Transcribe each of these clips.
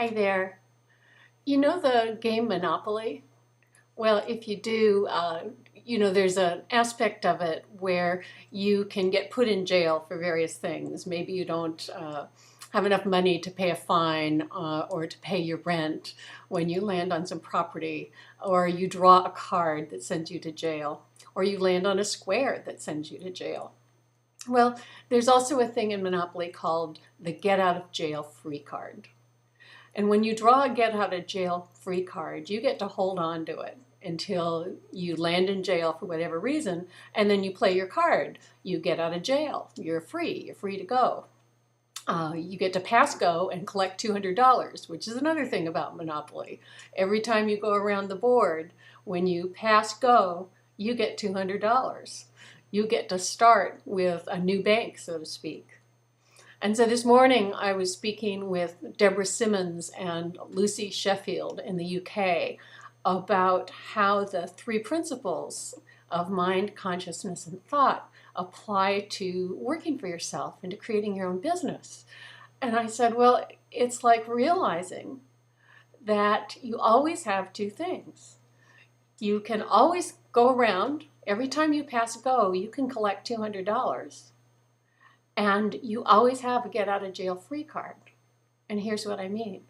Hi there. You know the game Monopoly? Well, if you do, there's an aspect of it where you can get put in jail for various things. Maybe you don't have enough money to pay a fine or to pay your rent when you land on some property, or you draw a card that sends you to jail, or you land on a square that sends you to jail. Well, there's also a thing in Monopoly called the get out of jail free card. And when you draw a get out of jail free card, you get to hold on to it until you land in jail for whatever reason, and then you play your card. You get out of jail. You're free to go. You get to pass go and collect $200, which is another thing about Monopoly. Every time you go around the board, when you pass go, you get $200. You get to start with a new bank, so to speak. And so this morning I was speaking with Deborah Simmons and Lucy Sheffield in the UK about how the three principles of mind, consciousness, and thought apply to working for yourself and to creating your own business. And I said, well, it's like realizing that you always have two things. You can always go around, every time you pass go, you can collect $200. And you always have a get out of jail free card. And here's what I mean.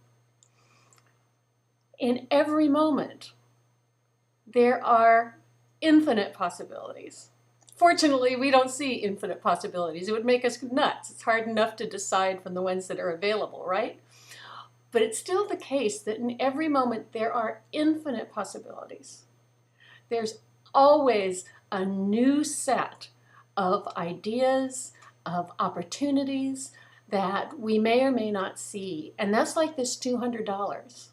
In every moment, there are infinite possibilities. Fortunately, we don't see infinite possibilities. It would make us nuts. It's hard enough to decide from the ones that are available, right? But it's still the case that in every moment, there are infinite possibilities. There's always a new set of ideas, of opportunities that we may or may not see. And that's like this $200.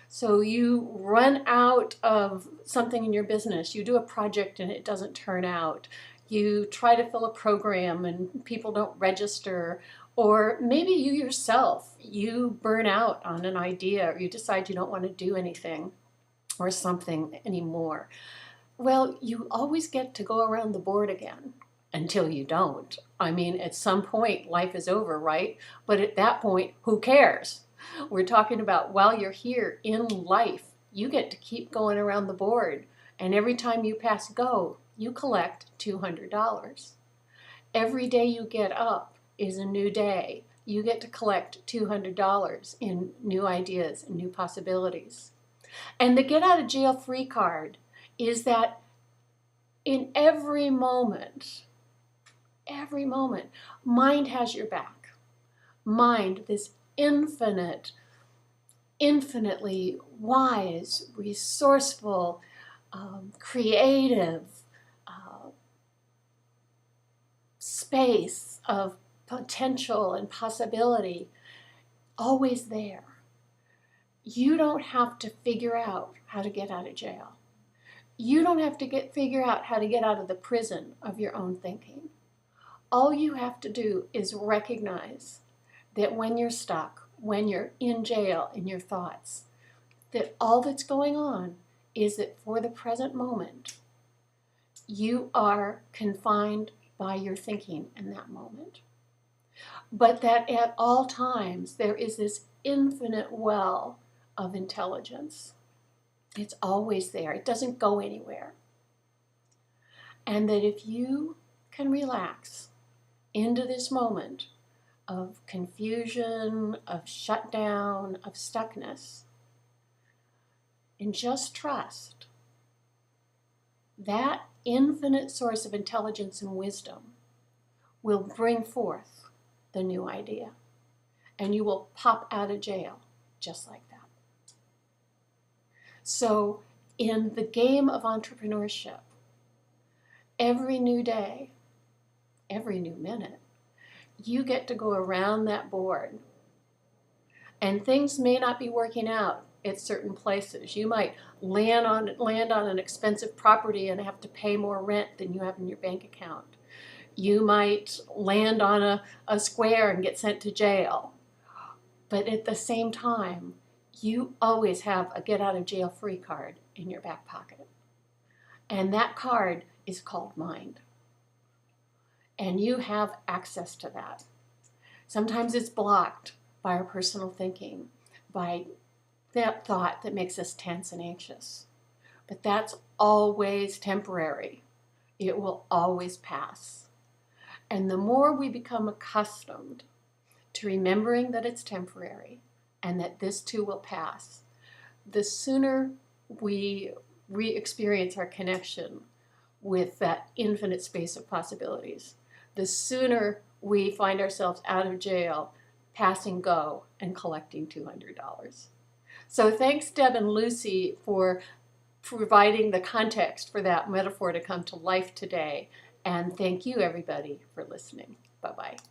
So you run out of something in your business, you do a project and it doesn't turn out. You try to fill a program and people don't register. Or maybe you yourself, you burn out on an idea or you decide you don't want to do anything or something anymore. Well, you always get to go around the board again. Until you don't. I mean, at some point, life is over, right? But at that point, who cares? We're talking about while you're here in life, you get to keep going around the board. And every time you pass go, you collect $200. Every day you get up is a new day. You get to collect $200 in new ideas and new possibilities. And the get out of jail free card is that in every moment, mind has your back. Mind, this infinitely wise, resourceful, creative space of potential and possibility, always there. You don't have to figure out how to get out of jail. You don't have to figure out how to get out of the prison of your own thinking. All you have to do is recognize that when you're stuck, when you're in jail in your thoughts, that all that's going on is that for the present moment, you are confined by your thinking in that moment. But that at all times, there is this infinite well of intelligence. It's always there. It doesn't go anywhere. And that if you can relax into this moment of confusion, of shutdown, of stuckness, and just trust that infinite source of intelligence and wisdom will bring forth the new idea. And you will pop out of jail just like that. So in the game of entrepreneurship, every new day, every new minute, you get to go around that board. And things may not be working out at certain places. You might land on an expensive property and have to pay more rent than you have in your bank account. You might land on a square and get sent to jail. But at the same time, you always have a get out of jail free card in your back pocket. And that card is called mind. And you have access to that. Sometimes it's blocked by our personal thinking, by that thought that makes us tense and anxious. But that's always temporary. It will always pass. And the more we become accustomed to remembering that it's temporary and that this too will pass, the sooner we re-experience our connection with that infinite space of possibilities, the sooner we find ourselves out of jail, passing go, and collecting $200. So thanks, Deb and Lucy, for providing the context for that metaphor to come to life today. And thank you, everybody, for listening. Bye-bye.